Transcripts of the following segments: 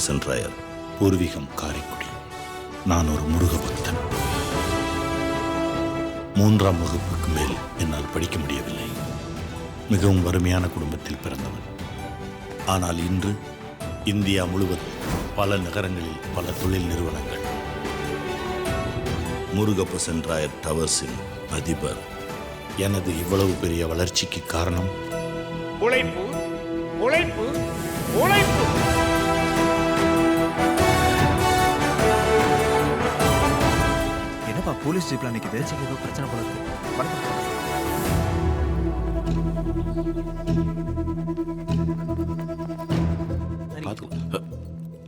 முருகப்பசன் ராயர். பூர்வீகம் காரைக்குடி. நான் ஒரு முருக பக்தன். 3ஆம் வகுப்புக்கு மேல் என்னால் படிக்க முடியவில்லை. மிகவும் வறுமையான குடும்பத்தில் பிறந்தவன். ஆனால் இன்று இந்தியா முழுவதும் பல நகரங்களில் பல தொழில் நிறுவனங்கள். முருகப்பசன் ராயர் டவர்ஸின் அதிபர். எனது இவ்வளவு பெரிய வளர்ச்சிக்கு காரணம் உழைப்பு, உழைப்பு, உழைப்பு. என்னப்பா போலீஸ் ஜீப்ல நிக்குது? ஏதோ பிரச்சனை போல இருக்கு.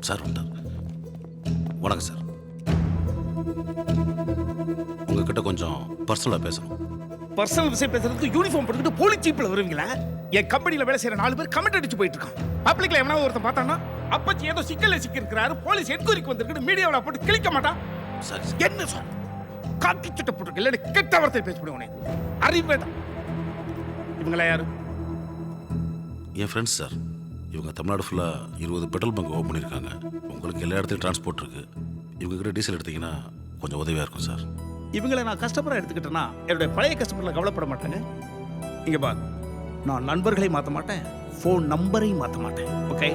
சார் வந்தார். வணக்கம் சார். உங்ககிட்ட கொஞ்சம் பர்சனலா பேசணும். பர்சனல் விஷயம் பேசுறதுக்கு யூனிஃபார்ம் போட்டுக்கிட்டு போலீஸ் ஜீப்ல வருவீங்களா? என் கம்பெனில வேலை செய்யற 4 பேர் கமெண்ட் அடிச்சு போயிட்டு இருக்கான். பப்ளிக்ல எவனாவது ஒருத்தன் பார்த்தானா அப்பச்சி ஏதோ சிக்கல்ல சிக்கி இருக்கிறாரு, போலீஸ் என்கொயரிக்கு வந்திருக்கு மீடியாவில் போட்டு கிளிக்க மாட்டான். சரி என்ன சார் காக்கி சட்டை போட்டுருக்கு இல்லை கெட்ட வார்த்தை பேசப்படுவோனே அறிவு வேண்டாம். இவங்களா யாரு? என் ஃப்ரெண்ட்ஸ் சார். இவங்க தமிழ்நாடு ஃபுல்லாக 20 பெட்ரோல் பங்க் ஓப்பன் பண்ணியிருக்காங்க. உங்களுக்கு எல்லா இடத்துலையும் டிரான்ஸ்போர்ட் இருக்குது. இவங்ககிட்ட டீசல் எடுத்தீங்கன்னா கொஞ்சம் உதவியாக இருக்கும் சார். இவங்களை நான் கஸ்டமராக எடுத்துக்கிட்டேன்னா என்னுடைய பழைய கஸ்டமரில் கவலைப்பட மாட்டாங்க. இங்கே பா, நான் நண்பர்களை மாற்ற மாட்டேன், ஃபோன் நம்பரையும் மாற்ற மாட்டேன். ஓகே?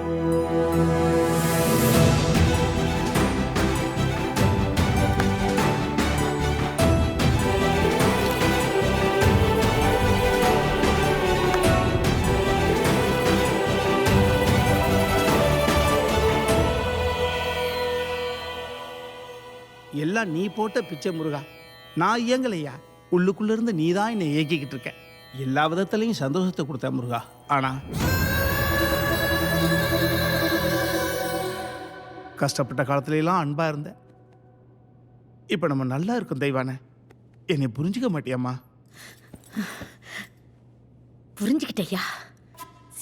எல்லாம் நீ போட்ட பிச்சை முருகா. நான் இயங்கலையா, உள்ளுக்குள்ள இருந்து நீ தான் என்னை இயக்கிக்கிட்டு இருக்க. எல்லா விதத்திலையும் சந்தோஷத்தை கொடுத்த முருகா. ஆனா கஷ்டப்பட்ட காலத்துல எல்லாம் அன்பா இருந்த. இப்ப நம்ம நல்லா இருக்கும் தெய்வானே. என்னை புரிஞ்சுக்க மாட்டியாம்மா? புரிஞ்சுக்கிட்டேயா.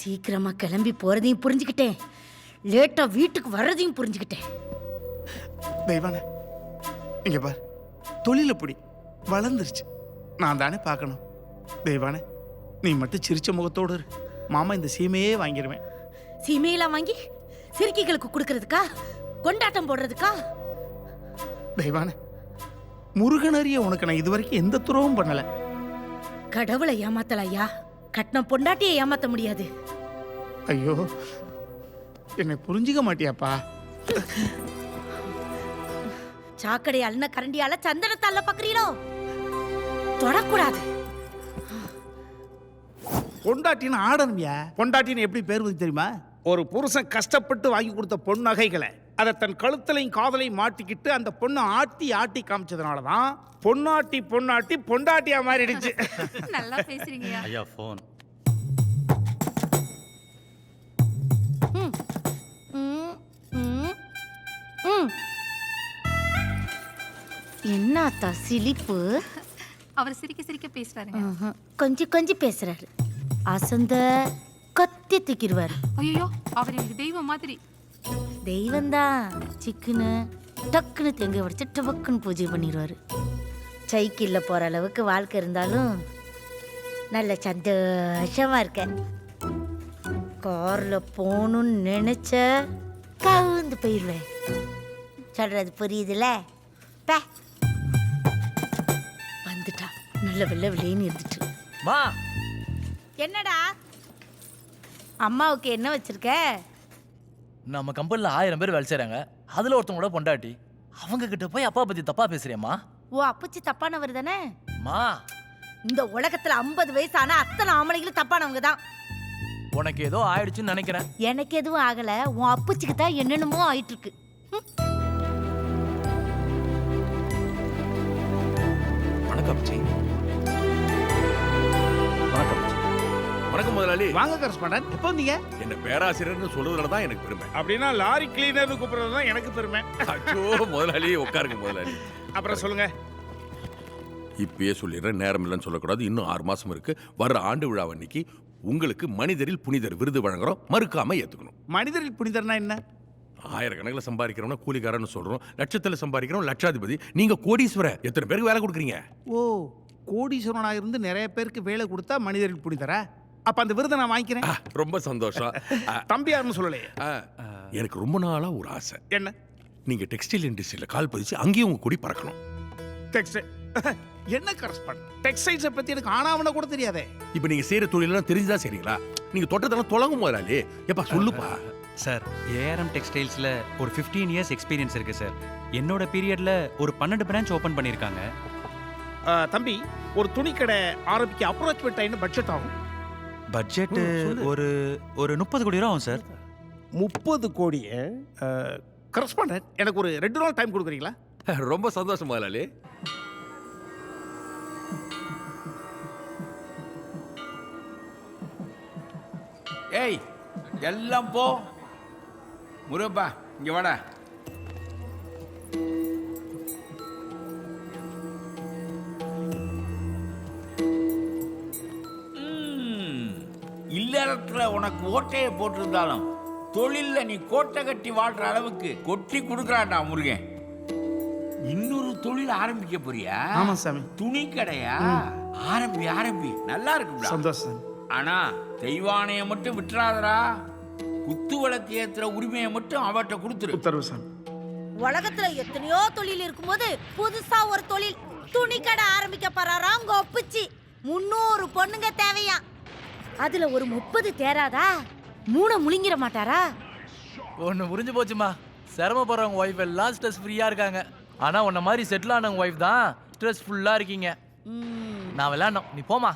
சீக்கிரமா கிளம்பி போறதையும் புரிஞ்சுக்கிட்டேன், லேட்டா வீட்டுக்கு வர்றதையும் புரிஞ்சுக்கிட்டேன். தெய்வானே இங்க பார், தொழில பிடி வளர்ந்துருச்சு, நான் தானே பார்க்கணும். தெய்வானே நீ மட்டும் சிரிச்ச முகத்தோடு இரு. மாமா இந்த சீமையே வாங்கிடுவேன். சீமையெல்லாம் வாங்கி சிறுக்கிகளுக்கு கொடுக்கறதுக்கா, கொண்டாட்டம் போடுறதுக்கா? தெய்வானே முருகனறிய உனக்கு நான் இதுவரைக்கும் எந்த துரோகம் பண்ணல. கடவுளை ஏமாத்தலையா, கட்டின பொண்டாட்டியை ஏமாத்த முடியாது. ஐயோ என்னை புரிஞ்சுக்க மாட்டியாப்பா? சாக்கடை அல்ன கரண்டியால சந்தனத்தை அள்ள பாக்குறீங்களோ? தொடக்கூடாது. பொண்டாட்டின்னு ஆடணும்யா. பொண்டாட்டின்னு எப்படி பேர் வந்து தெரியுமா? ஒரு புருஷன் கஷ்டப்பட்டு வாங்கி கொடுத்த பொன் நகைகளை அதை தன் கழுத்தலையும் காதலையும் மாட்டிக்கிட்டு அந்த பொண்ணை ஆட்டி ஆட்டி காமிச்சதுனாலதான் பொன்னாட்டி பொன்னாட்டி பொண்டாட்டியா மாறிடுச்சு. நல்லா பேசுறீங்க ஐயா. ஃபோன். என்னத்தா சிலிப்பு? அவர் சிரிக்க சிரிக்க பேசுறாருங்க. கொஞ்சம் கொஞ்சம் பேசுறாரு. அசந்த கத்தி தூக்கிடுவாரு. ஐயோ, அவர் எனக்கு தெய்வம் மாதிரி. தெய்வம்தான். சிக்குன்னு டக்குன்னு தெங்க வடிச்சு டபக்குன்னு பூஜை பண்ணிடுவாரு. சைக்கிள்ல போற அளவுக்கு வாழ்க்கை இருந்தாலும் நல்ல சந்தோஷமா இருக்க. கார்ல போகணும்னு நினைச்ச கவுந்து போயிடுவேன். சொல்றது புரியுதுல? பே வந்துட்டா நல்ல வெள்ளை வெள்ளைன்னு இருந்துட்டு. மா, என்னடா அம்மாவுக்கு என்ன வச்சிருக்க? நம்ம கம்பெனில 1000 பேர் வேலை செய்றாங்க. அதுல ஒருத்தவங்களோட பொண்டாட்டி. அவங்க கிட்ட போய் அப்பா பத்தி தப்பா பேசுறியம்மா? ஓ அப்பச்சி தப்பானவர் தானே? மா, இந்த உலகத்துல 50 வயசான அத்தனை ஆம்பளைங்களும் தப்பானவங்க தான். உனக்கு ஏதோ ஆயிடுச்சுன்னு நினைக்கிறேன். எனக்கு எதுவும் ஆகல, உன் அப்பச்சிக்கு தான் என்னென்னமோ ஆயிட்டு இருக்கு. வணக்கம் ஜி. வணக்கம். வணக்கம் முதலாளி. வாங்க கரஸ்பாண்டன்ட். எப்போ வந்தீங்க? என்ன பேராசிரியர்னு சொல்றதுல தான் எனக்கு பெருமை. அப்படின்னா லாரி கிளீனர்னு கூப்பிடுறது தான் எனக்கு பெருமை. அச்சோ முதலாளி, உட்காருங்க முதலாளி. அப்புறம் சொல்லுங்க. இப்பயே சொல்லிடுறேன், நேரம் இல்லைன்னு சொல்லக்கூடாது. இன்னும் 6 மாசம் இருக்கு. வர்ற ஆண்டு விழா அன்னைக்கு உங்களுக்கு மனிதரில் புனிதர் விருது வழங்குறோம். மறுக்காம ஏத்துக்கணும். மனிதரில் புனிதர்னா என்ன? ஆயிரக்கணக்கில் சம்பாதிக்கிறவன கூலிக்காரன்னு சொல்றோம். லட்சத்தில் சம்பாதிக்கிறோம் லட்சாதிபதி. நீங்க கோடீஸ்வரர். எத்தனை பேருக்கு வேலை கொடுக்குறீங்க? ஓ, கோடீஸ்வரனா இருந்து நிறைய பேருக்கு வேலை கொடுத்தா மனிதரில் புனிதரா? அப்ப அந்த விருதை நான் வாங்கிக்கிறேன். ரொம்ப சந்தோஷம். தம்பி யாருன்னு சொல்லலையே. எனக்கு ரொம்ப நாளா ஒரு ஆசை. என்ன? நீங்க டெக்ஸ்டைல் இண்டஸ்ட்ரியில கால் பதிச்சு அங்கேயும் உங்க கொடி பறக்கணும். டெக்ஸ்டைல் என்ன கரஸ்பாண்ட்? டெக்ஸ்டைல்ஸை பத்தி எனக்கு ஆனாவன கூட தெரியாதே. இப்ப நீங்க செய்யற தொழிலெல்லாம் தெரிஞ்சுதான் செய்றீங்களா? நீங்க தொட்டதெல்லாம் தொலங்கும் முதலாளி. எப்பா சொல்லுப்பா. சார் ஏஆர்எம் டெக்ஸ்டைல்ஸில் ஒரு 15 இயர்ஸ் எக்ஸ்பீரியன்ஸ் இருக்குது சார். என்னோட பீரியடில் ஒரு 12 பிரான்ச் ஓப்பன் பண்ணியிருக்காங்க. தம்பி, ஒரு துணிக்கடை ஆரம்பிக்க அப்ரோச்மெண்ட் என்ன பட்ஜெட் ஆகும்? பட்ஜெட்டு ஒரு ஒரு 30 கோடி ரூபா ஆகும் சார். 30 கோடி. கரஸ்பாண்டன்ட், எனக்கு ஒரு 2 நாள் டைம் கொடுக்குறீங்களா? ரொம்ப சந்தோஷம் முதலாளி. ஏய், எல்லாம் போ. முருகப்பா, இங்க வாடா. இல்லறத்துல உனக்கு ஓட்டையை போட்டிருந்தாலும் தொழில்ல நீ கோட்டை கட்டி வாழ்ற அளவுக்கு கொட்டி கொடுக்கறான்டா முருகன். இன்னொரு தொழில் ஆரம்பிக்க போறியா? ஆமா சாமி. துணி கடையா? ஆரம்பி நல்லா இருக்குடா. சந்தோஷம். ஆனா தெய்வானைய மட்டும் விட்டுறாதடா. குத்து விளக்கு ஏத்துற உரிமையை மட்டும் அவட்ட கொடுத்துரு. உத்தரவு சாமி. உலகத்துல எத்தனையோ தொழில் இருக்கும்போது புதுசா ஒரு தொழில் துணி கடை ஆரம்பிக்க போறாராம் உங்க ஒப்புச்சி. 300 பொண்ணுங்க தேவையா? அதுல ஒரு 30 தேராதா? 3 முழுங்கிட மாட்டாரா? ஒன்று புரிஞ்சு போச்சுமா. சிரமப்படுறவங்க ஒய்ஃப் எல்லாம் ஸ்ட்ரெஸ் ஃப்ரீயாக இருக்காங்க. ஆனால் உன்ன மாதிரி செட்டில் ஆனவங்க ஒய்ஃப் தான் ஸ்ட்ரெஸ் ஃபுல்லாக இருக்கீங்க. நான் விளையாடணும், நீ போமா.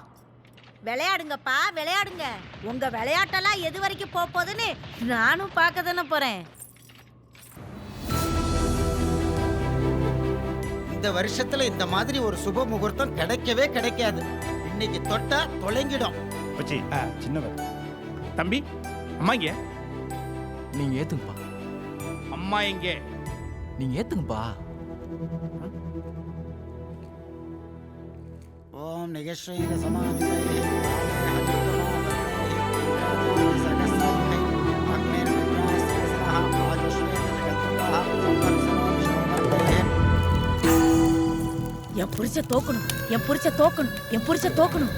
விளையாடுங்கப்பா, விளையாடுங்க. உங்க விளையாட்டெல்லாம் எது வரைக்கும் போகுதுன்னு நானும் பார்க்க தானே போறேன். இந்த வருஷத்துல இந்த மாதிரி ஒரு சுப முகூர்த்தம் கிடைக்கவே கிடைக்காது. இன்னைக்கு தொட்டா தொலைங்கிடும். பச்சி, சின்னவர். தம்பி, அம்மா இங்க. நீங்கள் ஏற்றுங்கப்பா. அம்மா இங்க. நீங்கள் ஏற்றுங்கப்பா. ஓம் நிகழ்ச்சியில சமாதி என் புரிச்ச தோக்கணும், என் புரிச்ச தோக்கணும், என் புரிச்ச தோக்கணும்.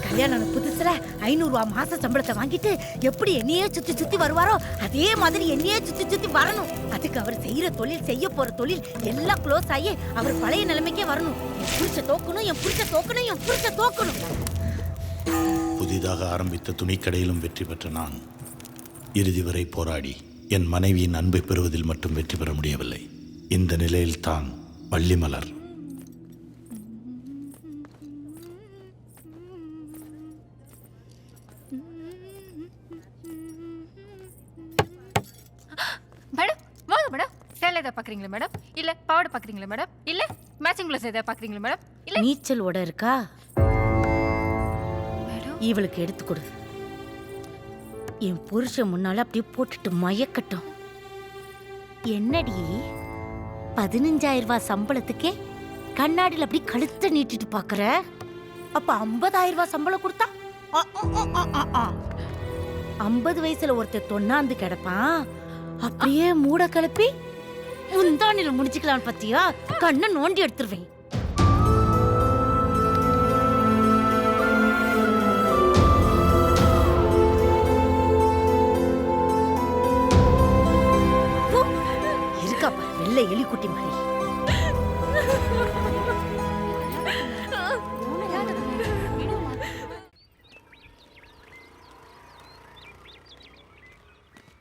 கல்யாணம் புதுசுல 500 ரூபா மாச சம்பளத்தை வாங்கிட்டு எப்படி என்னையே சுத்தி சுத்தி வருவாரோ அதே மாதிரி என்னையே சுத்தி சுத்தி வரணும். அதுக்கு அவர் செய்யற தொழில், செய்ய போற தொழில் எல்லாம் க்ளோஸ் ஆகி அவர் பழைய நிலைமைக்கே வரணும். என் புரிச்ச தோக்கணும், என் புரிச்ச தோக்கணும், என் புரிச்ச தோக்கணும். புதிதாக ஆரம்பித்த துணிக்கடையிலும் வெற்றி பெற்ற நான் இறுதி வரை போராடி என் மனைவியின் அன்பை பெறுவதில் மட்டும் வெற்றி பெற முடியவில்லை. இந்த நிலையில் தான் வள்ளிமலர் மேடம் வாங்க மேடம். சேலை ஏதாவது பார்க்குறீங்களா மேடம்? இல்லை பாவாடை பார்க்குறீங்களா மேடம்? இல்லை மேட்சிங் ப்ளவுஸ் ஏதாவது பார்க்குறீங்களா மேடம்? இல்லை நீச்சல் ஓட இருக்கா? மேடம் இவளுக்கு எடுத்து கொடு. என் புருஷன் முன்னால அப்படியே போட்டுட்டு மயக்கட்டும். என்னடி 15,000 ரூபாய் சம்பளத்துக்கே கண்ணாடியில் அப்படி கழுத்தை நீட்டிட்டு பாக்குற? அப்ப 50,000 ரூபாய் சம்பளம் கொடுத்தா 50 வயசுல ஒருத்தர் தொண்ணாந்து கிடப்பான். அப்படியே மூட கிளப்பி முந்தானில முடிச்சுக்கலாம் பத்தியா? கண்ணை நோண்டி எடுத்துருவேன். இருக்கா பாரு வெள்ளை எலிக்குட்டி மாதிரி.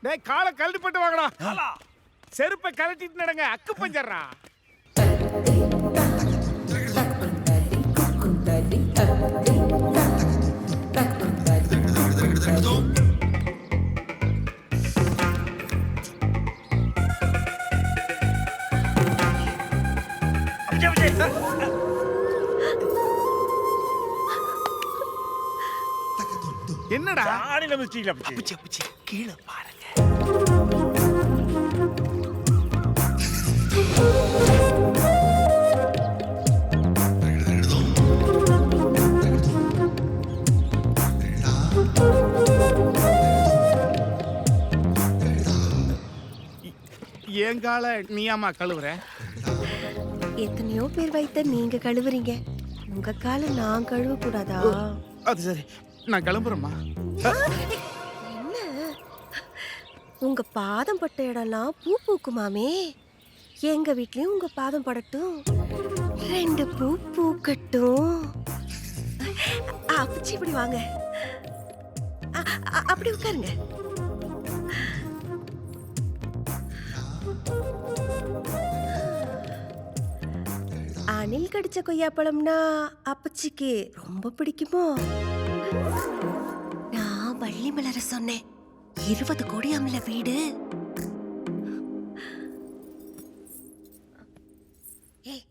டேய், காலை கழட்டி போட்டு வாங்கடா. செருப்பை கழட்டிட்டு நடங்க, அக்கு பஞ்சர்றா. என்னடா ஆடில மிஸ்டீல பிச்சி கீழே பாருங்க. ஏங்கால நீயாமா கழுவுற? எத்தனையோ பேர் வைத்த நீங்க கழுவுறீங்க, உங்க கால நான் கழுவ கூடாதா? அது சரி, நான் கிளம்புறேம்மா. உங்க பாதம் பட்ட இடம்லாம் பூ பூக்குமாமே. எங்க வீட்லயும் உங்க பாதம் படட்டும், 2 பூ பூக்கட்டும். அப்பச்சி இப்படி வாங்க. அப்படி உட்காருங்க. அணில் கடிச்ச கொய்யாப்பழம்னா அப்பச்சிக்கு ரொம்ப பிடிக்குமோ? நான் வள்ளி மலர சொன்னேன். 20 கோடி அமல வீடு. ஏய்,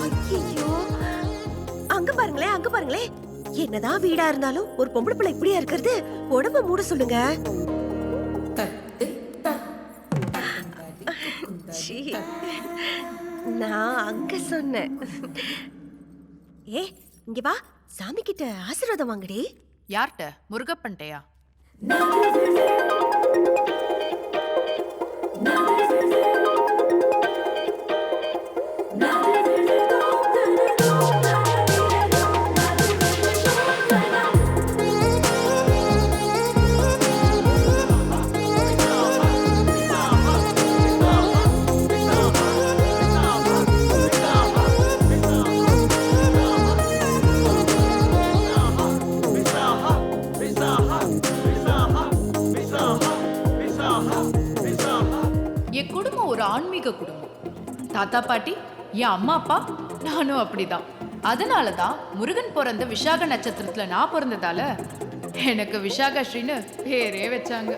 ஐயையோ, அங்க பாருங்களேன், அங்க பாருங்களேன். என்னதான் வீடா இருந்தாலும் ஒரு பொம்பளை பிள்ளை இப்படியா இருக்கிறது? உடம்ப மூட சொல்லுங்க. சீ, நான் அங்க சொன்னேன். ஏ, இங்க வா, சாமி கிட்ட ஆசீர்வாதம் வாங்கடி. யார்கிட்ட? முருகப்பன்ட்டையா? என் குடும்பம் ஒரு ஆன்மீக குடும்பம். தாத்தா பாட்டி, என் அம்மா அப்பா, நானும் அப்படிதான். அதனால தான் முருகன் பிறந்த விசாக நட்சத்திரத்துல நான் பிறந்ததால எனக்கு விசாகஸ்ரீன்னு பேரே வச்சாங்க.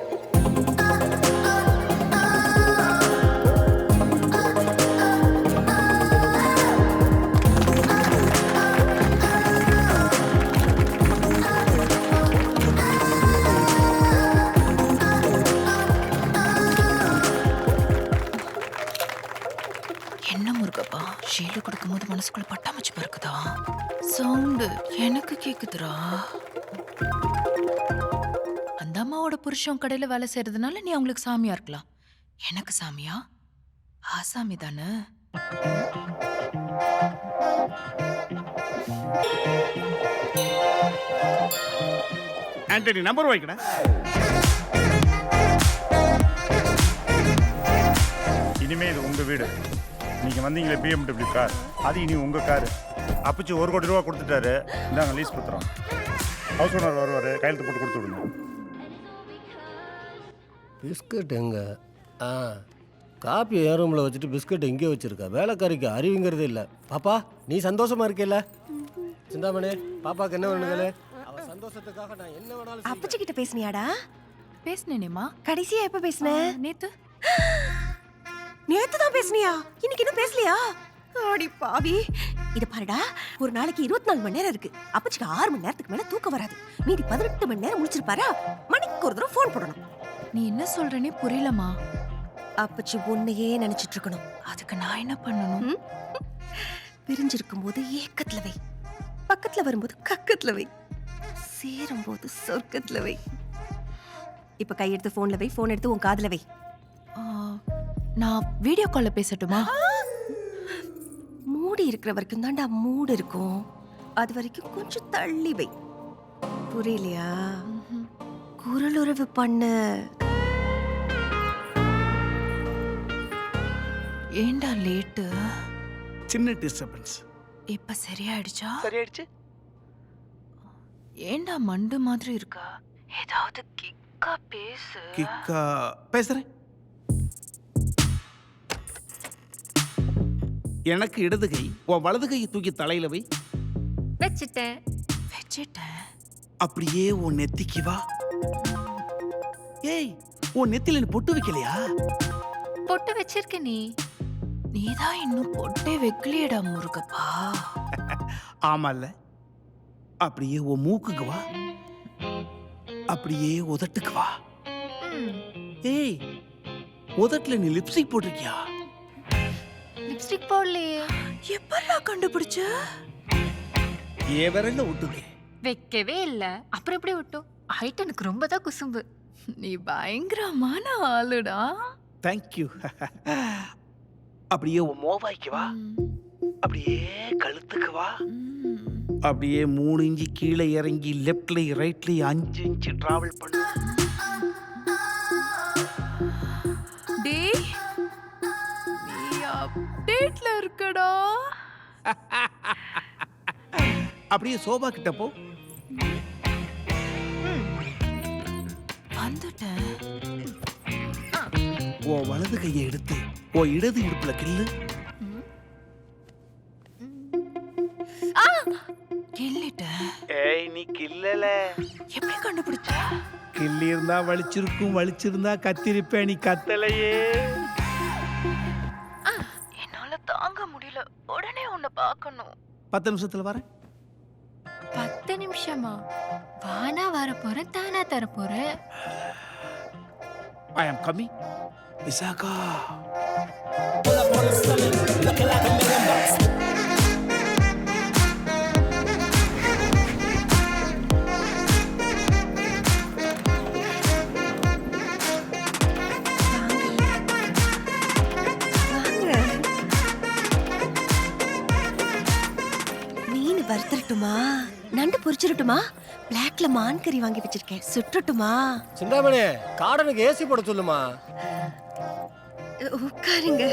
என்ன முருகப்பா, ஷீலு கொடுக்கும்போது மனசுக்குள்ள பட்டாமச்சு பறக்குதா? சவுண்டு எனக்கு கேக்குதுடா. அந்த அம்மாவோட புருஷன் கடையில வேலை செய்யறதுனால நீ அவங்களுக்கு சாமியா இருக்கலாம். எனக்கு சாமியா? ஆசாமி தானே. ஆண்டனி, நம்பர் வைக்கடா. இனிமே இது உங்க வீடு. நீங்க வந்தீங்களே BMW கார், அது இனி உங்க காரு. அப்பச்சி 1 கோடி ரூபா கொடுத்துட்டாரு. இந்தாங்க லீஸ் பத்திரம். ஹவுஸ் ஓனர் வருவாரு, கையெழுத்து போட்டு கொடுத்து விடுங்க. பிஸ்கட் எங்க? காப்பி என் ரூமில் வச்சுட்டு பிஸ்கட் எங்கே வச்சிருக்க? வேலைக்காரிக்கு அறிவுங்கிறது இல்லை. பாப்பா, நீ சந்தோஷமா இருக்கேல்ல? சிந்தாமணி, பாப்பாக்கு என்ன வேணுங்களே? அவ சந்தோஷத்துக்காக நான் என்ன வேணாலும். அப்பச்சி கிட்ட பேசுனியாடா? பேசுனேனேமா. கடைசியா எப்ப பேசுன? நேத்து. நேத்து தான் பேசுனியா? இன்னைக்கு இன்னும் பேசலையா? ஆடி பாவி. இத பாருடா, ஒரு நாளைக்கு 24 மணி நேரம் இருக்கு. அப்பச்சிக்கு 6 மணி நேரத்துக்கு மேல தூக்கம் வராது. மீதி 18 மணி நேரம் முடிச்சிருப்பாரா? மணிக்கு ஒரு தடவை ஃபோன் போடணும். நீ என்ன சொல்றேனே புரியலமா. அப்பச்சி உன்னையே நினைச்சிட்டு இருக்கணும். அதுக்கு நான் என்ன பண்ணணும்? பிரிஞ்சிருக்கும் போது ஏக்கத்துல வை, பக்கத்துல வரும்போது கக்கத்துல வை, சேரும் போது சொர்க்கத்துல வை. இப்ப கையெடுத்து போன்ல வை, போன் எடுத்து உன் காதுல வை. நான் வீடியோ கால்ல பேசட்டுமா? மூடி இருக்கிற வரைக்கும் தான்டா மூடு இருக்கும். அது வரைக்கும் கொஞ்சம் தள்ளி வை. புரியலையா? குரல் உறவு பண்ணு. ஏண்டா லேட்டு? சின்ன டிஸ்டர்பன்ஸ். இப்ப சரியாயிடுச்சா? சரியாயிடுச்சு. ஏண்டா மண்டு மாதிரி இருக்கா? ஏதாவது கிக்கா பேசு. கிக்கா பேசுறேன். எனக்கு இடது கை, உன் வலது கையை தூக்கி தலையில வை. வச்சிட்டேன். அப்படியே உன் நெத்திக்கு வா. ஏய், உன் நெத்தில நீ பொட்டு வைக்கலையா? பொட்டு வச்சிருக்க நீ. நீதான் இன்னும் பொட்டே வைக்கலையடா முருகப்பா. ஆமால்ல. அப்படியே உன் மூக்குக்கு வா. அப்படியே உதட்டுக்கு வா. ஏய், உதட்டுல நீ லிப்ஸ்டிக் போட்டிருக்கியா? லிப்ஸ்டிக் போடலையே. எப்பெல்லாம் கண்டுபிடிச்ச? ஏ விரல்ல ஒட்டுங்க. வைக்கவே இல்ல. அப்புறம் எப்படி விட்டோம்? ஹைட் எனக்கு ரொம்ப தான் குசும்பு. நீ பயங்கரமான ஆளுடா. தேங்க்யூ. அப்படியே உன் மோவாய்க்கு வா, அப்படியே கழுத்துக்கு வா, அப்படியே 3 இன்ச்சு கீழே இறங்கி லெஃப்ட்லையும் ரைட்லையும் 5 இன்ச்சு டிராவல் பண்ணு. டேய் நீ அப்டேட்ல இருக்கடா. அப்படியே சோபா கிட்ட போ. வந்துட்டேன். ஓ வலது கையை எடுத்து ஓ இடது இடுப்புல கிள்ளு. கிள்ளிட்டேன். ஏய் நீ கிள்ளல. எப்படி கண்டுபிடிச்ச? கிள்ளி இருந்தா வலிச்சிருக்கும், வலிச்சிருந்தா கத்திருப்பேன், நீ கத்தலையே. என்னால தாங்க முடியல, உடனே உன்னை பார்க்கணும். 10 நிமிஷத்துல வரேன். 10 நிமிஷமா? வானா வர போறேன், தானா தர போறேன். I am coming. விசாகா. மீன் வறுத்துறட்டுமா? நண்டு பொரிச்சிடட்டுமா? பிளாக்ல மான் கறி வாங்கி வச்சிருக்கேன், சுட்டுட்டுமா? சிந்தாமணி கார்டனுக்கு ஏசி போட சொல்லுமா. உட்காருங்க.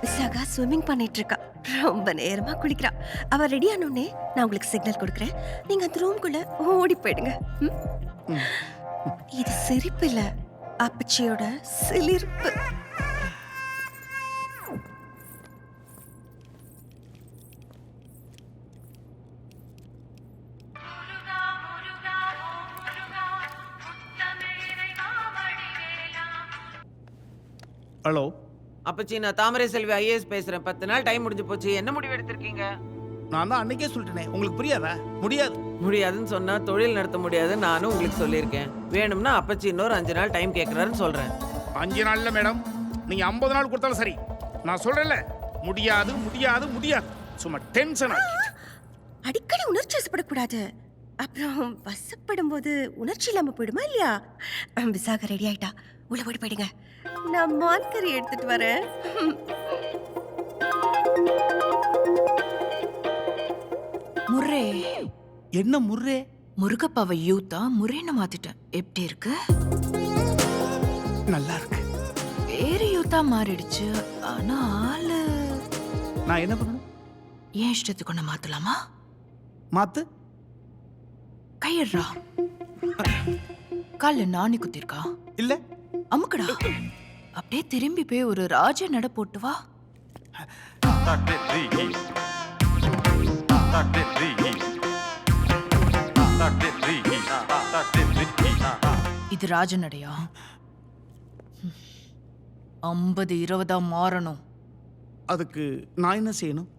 விசாகா ஸ்விம்மிங் பண்ணிட்டு இருக்கா. ரொம்ப நேரமா குளிக்கிறா. அவ ரெடி ஆனோடனே நான் உங்களுக்கு சிக்னல் கொடுக்குறேன். நீங்க அந்த ரூம்குள்ள ஓடி போயிடுங்க. இது சிரிப்பு இல்ல, அப்பச்சியோட சிலிர்ப்பு. ஹலோ அப்பச்சி, நான் தாமரை செல்வி ஐஏஎஸ் பேசுறேன். 10 நாள் டைம் முடிஞ்சு போச்சு. என்ன முடிவு எடுத்திருக்கீங்க? நான் தான் அன்னைக்கே சொல்லிட்டேனே, உங்களுக்கு புரியாதா? முடியாது. முடியாதுன்னு சொன்னா தொழில் நடத்த முடியாதுன்னு நானும் உங்களுக்கு சொல்லியிருக்கேன். வேணும்னா அப்பச்சி இன்னொரு 5 நாள் டைம் கேட்கறாருன்னு சொல்றேன். 5 நாள்ல மேடம், நீங்க 50 நாள் கொடுத்தாலும் சரி. நான் சொல்றேன்ல, முடியாது முடியாது முடியாது. சும்மா டென்ஷன் ஆகிட்டு. அடிக்கடி உணர்ச்சி வசப்படக்கூடாது. அப்புறம் வசப்படும் போது உணர்ச்சி இல்லாம போயிடுமா இல்லையா? விசாக ரெடி ஆயிட்டா, உள்ள ஓடி போயிடுங்க. நான் மான் கறி எடுத்துட்டு வரேன். முர்ரே. என்ன முர்ரே? முருகப்பாவை யூத்தா முரேன்னு மாத்திட்டேன். எப்படி இருக்கு? நல்லா இருக்கு. பேரு யூத்தா மாறிடுச்சு, ஆனா ஆளு. நான் என்ன பண்ணணும்? ஏன் இஷ்டத்துக்கு ஒண்ணு மாத்தலாமா? மாத்து. கையடுறா. கால்ல நாணி குத்திருக்கா? இல்ல. அமுக்கடா. அப்படியே திரும்பி போய் ஒரு ராஜ நட போட்டு வா. இது ராஜ நடையா? 50-20 மாறணும். அதுக்கு நான் என்ன செய்யணும்?